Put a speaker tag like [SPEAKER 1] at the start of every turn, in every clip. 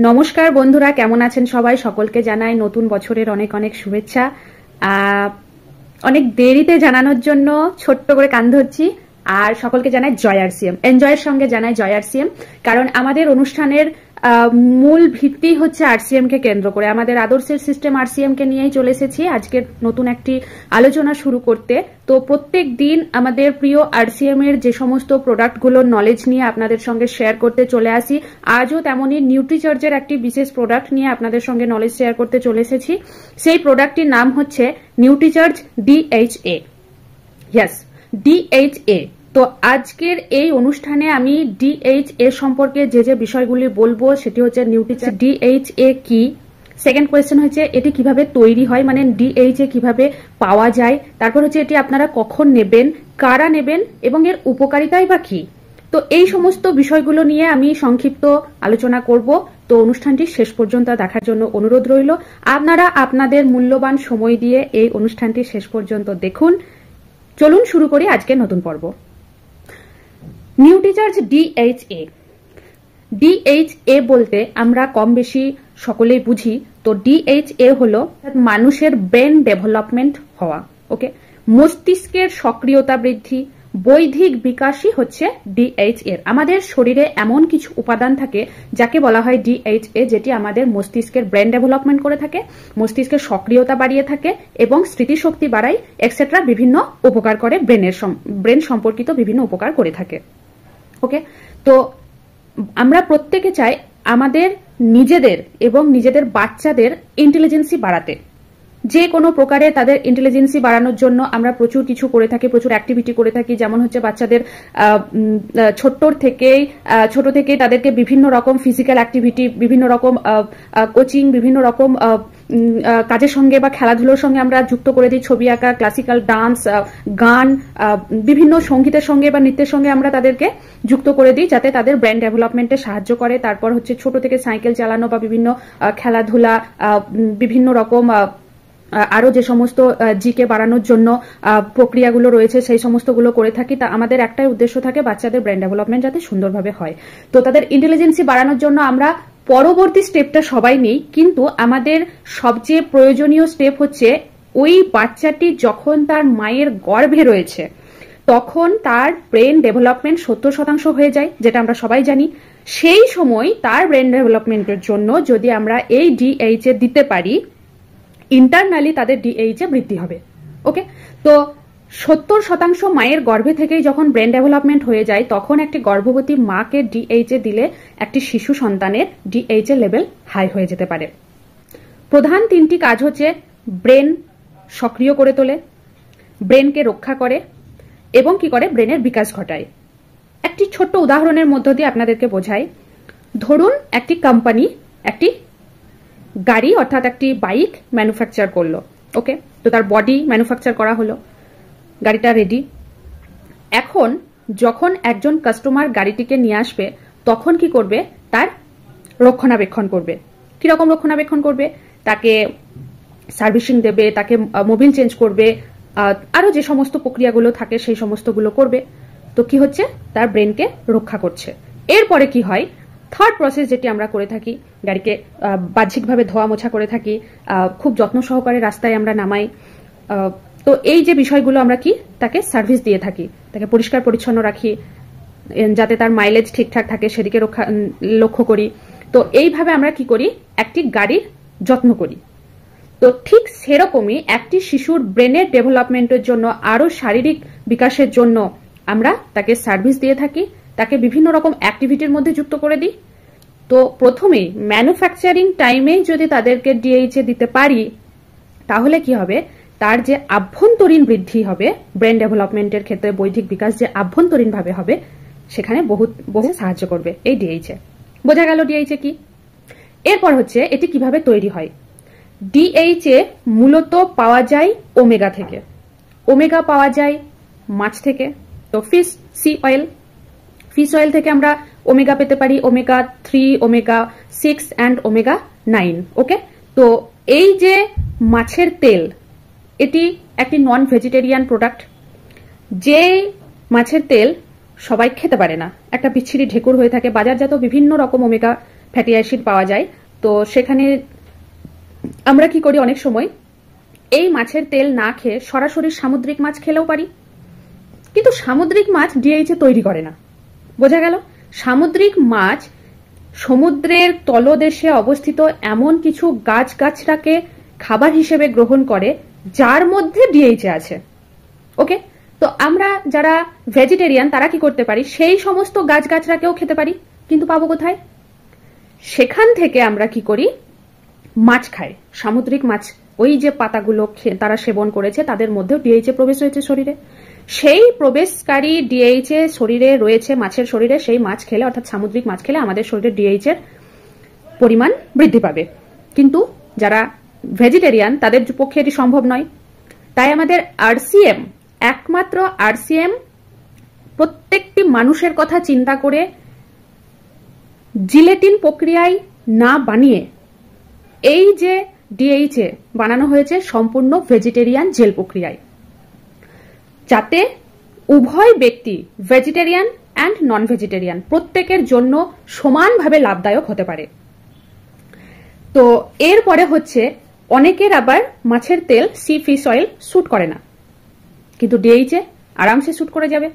[SPEAKER 1] নমস্কার বন্ধুরা, কেমন আছেন সবাই? সকলকে জানাই নতুন বছরের অনেক অনেক শুভেচ্ছা। অনেক দেরিতে জানানোর জন্য ছোট্ট করে কান ধরছি। আর সকলকে জানাই জয় আরসিএম, এনজয়ের সঙ্গে জানাই জয় আরসিএম। কারণ আমাদের অনুষ্ঠানের মূল ভিত্তি হচ্ছে আরসিএম কে কেন্দ্র করে, আমাদের আদর্শের সিস্টেম আরসিএম কে নিয়েই চলে এসেছি আজকের নতুন একটি আলোচনা শুরু করতে। তো প্রত্যেক দিন আমাদের প্রিয় আরসিএম এর যে সমস্ত প্রোডাক্টগুলোর নলেজ নিয়ে আপনাদের সঙ্গে শেয়ার করতে চলে আসি, আজও তেমনই নিউট্রিচার্জের একটি বিশেষ প্রোডাক্ট নিয়ে আপনাদের সঙ্গে নলেজ শেয়ার করতে চলে এসেছি। সেই প্রোডাক্টটির নাম হচ্ছে নিউট্রিচার্জ ডিএইচএ। Yes, DHA. তো আজকের এই অনুষ্ঠানে আমি ডিএইচএ সম্পর্কে যে বিষয়গুলি বলবো সেটি হচ্ছে নিউট্রিচার্জ ডিএইচএ কি, সেকেন্ড কোয়েশ্চেন হচ্ছে এটি কিভাবে তৈরি হয়, মানে ডিএইচএ কিভাবে পাওয়া যায়, তারপর হচ্ছে এটি আপনারা কখন নেবেন, কারা নেবেন এবং এর উপকারিতাই বা কি। তো এই সমস্ত বিষয়গুলো নিয়ে আমি সংক্ষিপ্ত আলোচনা করব। তো অনুষ্ঠানটি শেষ পর্যন্ত দেখার জন্য অনুরোধ রইল। আপনারা আপনাদের মূল্যবান সময় দিয়ে এই অনুষ্ঠানটি শেষ পর্যন্ত দেখুন। চলুন শুরু করি আজকের নতুন পর্ব। নিউট্রিচার্জ ডিএইচএ। ডিএইচএ বলতে আমরা কম বেশি সকলেই বুঝি। তো ডিএইচএ হলো মানুষের ব্রেন ডেভেলপমেন্ট হওয়া, ওকে, মস্তিষ্কের সক্রিয়তা বৃদ্ধি, বৈধিক বিকাশই হচ্ছে ডিএইচএ। আমাদের শরীরে এমন কিছু উপাদান থাকে যাকে বলা হয় ডিএইচএ, যেটি আমাদের মস্তিষ্কের ব্রেন ডেভেলপমেন্ট করে থাকে, মস্তিষ্কের সক্রিয়তা বাড়িয়ে থাকে এবং স্মৃতিশক্তি বাড়ায় এক্সেট্রা, বিভিন্ন উপকার করে, ব্রেন সম্পর্কিত বিভিন্ন উপকার করে থাকে। ওকে, তো আমরা প্রত্যেকে চাই আমাদের নিজেদের এবং নিজেদের বাচ্চাদের ইন্টেলিজেন্সি বাড়াতে। যে কোনো প্রকারে তাদের ইন্টেলিজেন্সি বাড়ানোর জন্য আমরা প্রচুর কিছু করে থাকি, প্রচুর অ্যাক্টিভিটি করে থাকি। যেমন হচ্ছে বাচ্চাদের ছোট থেকেই তাদেরকে বিভিন্ন রকম ফিজিক্যাল অ্যাক্টিভিটি, বিভিন্ন রকম কোচিং, বিভিন্ন রকম কাজের সঙ্গে বা খেলাধুলোর সঙ্গে আমরা যুক্ত করে দিই। ছবি আঁকা, ক্লাসিক্যাল ডান্স, গান, বিভিন্ন সঙ্গীতের সঙ্গে বা নৃত্যের সঙ্গে আমরা তাদেরকে যুক্ত করে দিই, যাতে তাদের ব্রেন ডেভেলপমেন্টে সাহায্য করে। তারপর হচ্ছে ছোট থেকে সাইকেল চালানো বা বিভিন্ন খেলাধুলা, বিভিন্ন রকম আরো যে সমস্ত জিকে বাড়ানোর জন্য প্রক্রিয়াগুলো রয়েছে সেই সমস্তগুলো করে থাকি। তা আমাদের একটাই উদ্দেশ্য থাকে, বাচ্চাদের ব্রেন ডেভেলপমেন্ট যাতে সুন্দরভাবে হয়। তো তাদের ইন্টেলিজেন্সি বাড়ানোর জন্য আমরা পরবর্তী স্টেপটা সবাই নেই, কিন্তু আমাদের সবচেয়ে প্রয়োজনীয় স্টেপ হচ্ছে ওই বাচ্চাটি যখন তার মায়ের গর্ভে রয়েছে তখন তার ব্রেন ডেভেলপমেন্ট 70% হয়ে যায়, যেটা আমরা সবাই জানি। সেই সময় তার ব্রেন ডেভেলপমেন্টের জন্য যদি আমরা এই ডিএইচএ দিতে পারি, ইন্টারনালি তাদের ডিএইচএ বৃদ্ধি হবে। ওকে, তো 70% মায়ের গর্ভে থেকেই যখন ব্রেন ডেভেলপমেন্ট হয়ে যায়, তখন একটি গর্ভবতী মাকে ডিএইচএ দিলে একটি শিশু সন্তানের ডিএইচএ লেভেল হাই হয়ে যেতে পারে। প্রধান তিনটি কাজ হচ্ছে ব্রেন সক্রিয় করে তোলে, ব্রেনকে রক্ষা করে এবং কি করে, ব্রেনের বিকাশ ঘটায়। একটি ছোট্ট উদাহরণের মধ্য দিয়ে আপনাদেরকে বোঝাই। ধরুন একটি কোম্পানি একটি গাড়ি অর্থাৎ একটি বাইক ম্যানুফ্যাকচার করলো। ওকে, তো তার বডি ম্যানুফ্যাকচার করা হলো, গাড়িটা রেডি। এখন যখন একজন কাস্টমার গাড়িটিকে নিয়ে আসবে, তখন কি করবে, তার রক্ষণাবেক্ষণ করবে। কিরকম রক্ষণাবেক্ষণ করবে? তাকে সার্ভিসিং দেবে, তাকে মোবিল চেঞ্জ করবে, আরো যে সমস্ত প্রক্রিয়াগুলো থাকে সেই সমস্তগুলো করবে। তো কি হচ্ছে, তার ব্রেনকে রক্ষা করছে। এরপরে কি হয়, থার্ড প্রসেস যেটি আমরা করে থাকি, গাড়িকে বাহ্যিকভাবে ধোয়া মোছা করে থাকি, খুব যত্ন সহকারে রাস্তায় আমরা নামাই। তো এই যে বিষয়গুলো আমরা কি, তাকে সার্ভিস দিয়ে থাকি, তাকে পরিষ্কার পরিচ্ছন্ন রাখি, যাতে তার মাইলেজ ঠিকঠাক থাকে সেদিকে লক্ষ্য করি। তো এইভাবে আমরা কি করি, একটি গাড়ির যত্ন করি। তো ঠিক সেরকমই একটি শিশুর ব্রেনের ডেভেলপমেন্টের জন্য, আরো শারীরিক বিকাশের জন্য আমরা তাকে সার্ভিস দিয়ে থাকি, তাকে বিভিন্ন রকম অ্যাক্টিভিটির মধ্যে যুক্ত করে দিই। তো প্রথমেই ম্যানুফ্যাকচারিং টাইমে যদি তাদেরকে ডিএইচএ দিতে পারি, তাহলে কি হবে, তার যে আভ্যন্তরীণ বৃদ্ধি হবে ব্রেন ডেভেলপমেন্টের ক্ষেত্রে, বৈধিক বিকাশ যে আভ্যন্তরীণভাবে হবে, সেখানে বহু সাহায্য করবে এই ডিএইচএ। বোঝা গেল ডিএইচএ কি। এরপর হচ্ছে এটি কিভাবে তৈরি হয়। ডিএইচএ মূলত পাওয়া যায় ওমেগা থেকে। ওমেগা পাওয়া যায় মাছ থেকে। তো ফিশ অয়েল থেকে আমরা ওমেগা পেতে পারি, ওমেগা 3, ওমেগা 6 অ্যান্ড ওমেগা 9। ওকে, তো এই যে মাছের তেল, এটি একটি নন ভেজিটেরিয়ান প্রোডাক্ট। যে মাছের তেল সবাই খেতে পারে না, একটা বিচ্ছিরি ঢেকুর হয়ে থাকে। বাজারজাত বিভিন্ন রকম ওমেগা ফ্যাটি অ্যাসিড পাওয়া যায়। তো সেখানে আমরা কি করি, অনেক সময় এই মাছের তেল না খেয়ে সরাসরি সামুদ্রিক মাছ খেলেও পারি, কিন্তু সামুদ্রিক মাছ ডিএইচএ তৈরি করে না। বোঝা গেল? সামুদ্রিক মাছ সমুদ্রের তলদেশে অবস্থিত এমন কিছু গাছগাছড়াকে খাবার হিসেবে গ্রহণ করে যার মধ্যে ডিএইচএ আছে। ওকে, তো আমরা যারা ভেজিটেরিয়ান তারা কি করতে পারি, সেই সমস্ত গাছগাছড়াকেও খেতে পারি, কিন্তু পাবো কোথায়? সেখান থেকে আমরা কি করি, মাছ খাই, সামুদ্রিক মাছ। ওই যে পাতাগুলো তারা সেবন করেছে তাদের মধ্যেও ডিএইচএ প্রবেশ হয়েছে শরীরে। সেই প্রবেশকারী ডিএইচএ শরীরে রয়েছে মাছের শরীরে, সেই মাছ খেলে অর্থাৎ সামুদ্রিক মাছ খেলে আমাদের শরীরে ডিএইচএর পরিমাণ বৃদ্ধি পাবে। কিন্তু যারা ভেজিটেরিয়ান তাদের পক্ষে এটি সম্ভব নয়। তাই আমাদের আরসিএম, একমাত্র আরসিএম প্রত্যেকটি মানুষের কথা চিন্তা করে জিলেটিন প্রক্রিয়ায় না বানিয়ে এই যে ডিএইচএ বানানো হয়েছে সম্পূর্ণ ভেজিটেরিয়ান জেল প্রক্রিয়ায়, যাতে উভয় ব্যক্তি ভেজিটেরিয়ান অ্যান্ড নন ভেজিটেরিয়ান প্রত্যেকের জন্য সমানভাবে লাভদায়ক হতে পারে। তো এরপরে হচ্ছে অনেকের আবার মাছের তেল সি ফিশ অয়েল স্যুট করে না, কিন্তু ডিএইচএ আরামসে স্যুট করে যাবে,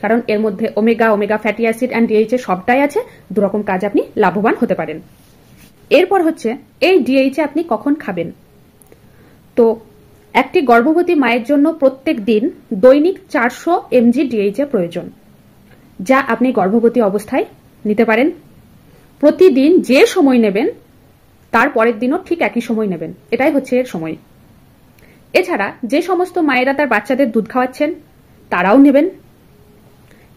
[SPEAKER 1] কারণ এর মধ্যে omega fatty acid and DHA সবটাই আছে। দুরকম কাজ আপনি লাভবান হতে পারেন। এরপর হচ্ছে এই ডিএইচএ আপনি কখন খাবেন। তো একটি গর্ভবতী মায়ের জন্য প্রত্যেক দিন দৈনিক 400 mg ডিএইচএ প্রয়োজন, যা আপনি গর্ভবতী অবস্থায় নিতে পারেন। প্রতিদিন যে সময় নেবেন তার পরের দিনও ঠিক একই সময় নেবেন, এটাই হচ্ছে এর সময়। এছাড়া যে সমস্ত মায়েরা তার বাচ্চাদের দুধ খাওয়াচ্ছেন তারাও নেবেন।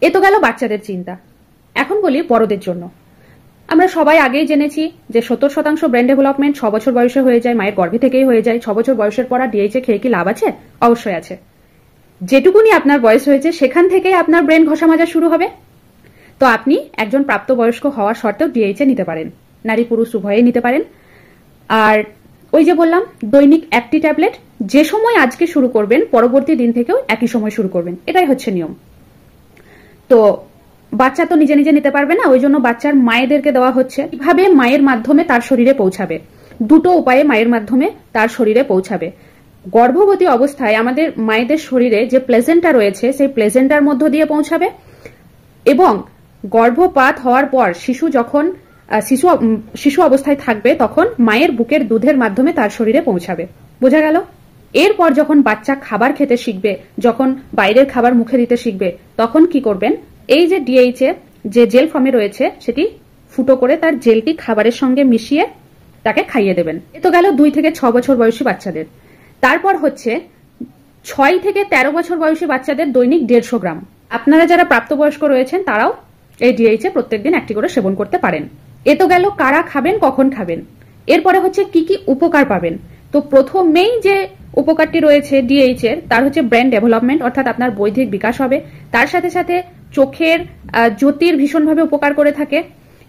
[SPEAKER 1] এ তো গেল বাচ্চাদের চিন্তা। এখন বলি বড়দের জন্য। আমরা সবাই আগেই জেনেছি যে 70% ব্রেন ডেভেলপমেন্ট 6 বছর বয়সে হয়ে যায়, মায়ের গর্ভে থেকেই হয়ে যায়। 6 বছর বয়সের পর ডিএইচএ খেয়ে কি লাভ আছে? অবশ্যই আছে। যেটুকুনি আপনার বয়স হয়েছে সেখান থেকেই আপনার ব্রেন ঘষা মাজা শুরু হবে। তো আপনি একজন প্রাপ্তবয়স্ক হওয়ার শর্তেও ডিএইচএ নিতে পারেন, নারী পুরুষ উভয়ে নিতে পারেন। আর ওই যে বললাম, দৈনিক একটি ট্যাবলেট, যে সময় আজকে শুরু করবেন পরবর্তী দিন থেকেও একই সময় শুরু করবেন, এটাই হচ্ছে নিয়ম। তো বাচ্চা তো নিজে নিজে নিতে পারবে না, ওই জন্য বাচ্চার মায়েদেরকে দেওয়া হচ্ছে। কিভাবে মায়ের মাধ্যমে তার শরীরে পৌঁছাবে? দুটো উপায়ে মায়ের মাধ্যমে তার শরীরে পৌঁছাবে। গর্ভবতী অবস্থায় আমাদের মায়েদের শরীরে যে প্লেজেন্টা রয়েছে সেই প্লেজেন্টার মধ্য দিয়ে পৌঁছাবে, এবং গর্ভপাত হওয়ার পর শিশু যখন শিশু অবস্থায় থাকবে তখন মায়ের বুকের দুধের মাধ্যমে তার শরীরে পৌঁছাবে। বোঝা গেল? এরপর যখন বাচ্চা খাবার খেতে শিখবে, যখন বাইরের খাবার মুখে দিতে শিখবে, তখন কি করবেন, এই যে ডিএইচএ যে জেল ফর্মে রয়েছে সেটি ফুটো করে তার জেলটি খাবারের সঙ্গে মিশিয়ে তাকে খাইয়ে দেবেন। এ তো গেল 2 থেকে 6 বছর বয়সী বাচ্চাদের। তারপর হচ্ছে 6 থেকে 13 বছর বয়সী বাচ্চাদের দৈনিক 150 গ্রাম। আপনারা যারা প্রাপ্তবয়স্ক রয়েছেন তারাও এই ডিএইচএ প্রত্যেকদিন একটি করে সেবন করতে পারেন। এ তো গেল কারা খাবেন, কখন খাবেন। এরপরে হচ্ছে কি কি উপকার পাবেন। তো প্রথমেই যে উপকারটি রয়েছে ডিএইচএর, তার হচ্ছে ব্রেন ডেভেলপমেন্ট, অর্থাৎ আপনার বৌদ্ধিক বিকাশ হবে। তার সাথে সাথে চোখের জ্যোতির ভীষণভাবে উপকার করে থাকে।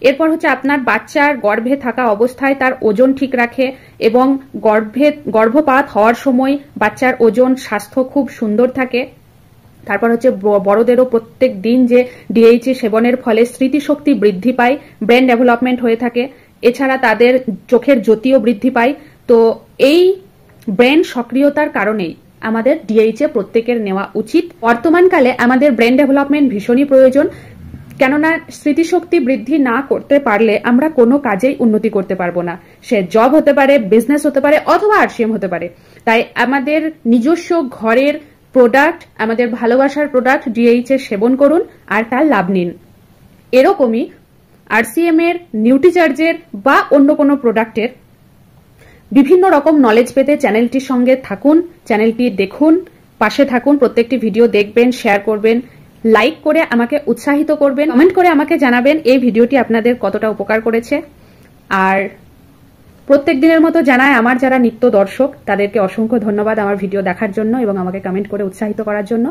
[SPEAKER 1] এরপর হচ্ছে আপনার বাচ্চার গর্ভে থাকা অবস্থায় তার ওজন ঠিক রাখে, এবং গর্ভপাত হওয়ার সময় বাচ্চার ওজন স্বাস্থ্য খুব সুন্দর থাকে। তারপর হচ্ছে বড়দেরও প্রত্যেক দিন যে ডিএইচএ সেবনের ফলে স্মৃতিশক্তি বৃদ্ধি পায়, ব্রেন ডেভেলপমেন্ট হয়ে থাকে। এছাড়া তাদের চোখের জ্যোতিও বৃদ্ধি পায়। তো এই ব্রেন সক্রিয়তার কারণেই আমাদের ডিএইচএ প্রত্যেকের নেওয়া উচিত। বর্তমানকালে আমাদের ব্রেন ডেভেলপমেন্ট ভীষণই প্রয়োজন, কেননা স্মৃতিশক্তি বৃদ্ধি না করতে পারলে আমরা কোনো কাজেই উন্নতি করতে পারবো না। সে জব হতে পারে, বিজনেস হতে পারে, অথবা আরসিএম হতে পারে। তাই আমাদের নিজস্ব ঘরের প্রোডাক্ট, আমাদের ভালোবাসার প্রোডাক্ট ডিএইচএ সেবন করুন আর তার লাভ নিন। এরকমই আরসিএম এর, নিউট্রিচার্জের বা অন্য কোনো প্রোডাক্টের বিভিন্ন রকম নলেজ পেতে চ্যানেলটির সঙ্গে থাকুন, চ্যানেলটি দেখুন, পাশে থাকুন, প্রত্যেকটি ভিডিও দেখবেন, শেয়ার করবেন, লাইক করে আমাকে উৎসাহিত করবেন, কমেন্ট করে আমাকে জানাবেন এই ভিডিওটি আপনাদের কতটা উপকার করেছে। আর প্রত্যেক দিনের মতো জানায় আমার যারা নিত্য দর্শক তাদেরকে অসংখ্য ধন্যবাদ আমার ভিডিও দেখার জন্য এবং আমাকে কমেন্ট করে উৎসাহিত করার জন্য।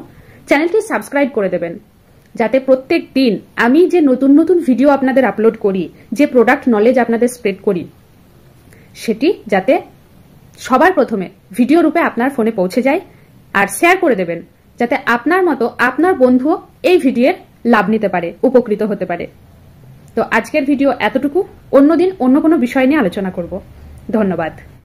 [SPEAKER 1] চ্যানেলটি সাবস্ক্রাইব করে দেবেন, যাতে প্রত্যেক দিন আমি যে নতুন নতুন ভিডিও আপনাদের আপলোড করি, যে প্রোডাক্ট নলেজ আপনাদের স্প্রেড করি, সেটি যাতে সবার প্রথমে ভিডিও রূপে আপনার ফোনে পৌঁছে যায়। আর শেয়ার করে দেবেন, যাতে আপনার মতো আপনার বন্ধুও এই ভিডিওর লাভ নিতে পারে, উপকৃত হতে পারে। তো আজকের ভিডিও এতটুকু, অন্যদিন অন্য কোনো বিষয় নিয়ে আলোচনা করব। ধন্যবাদ।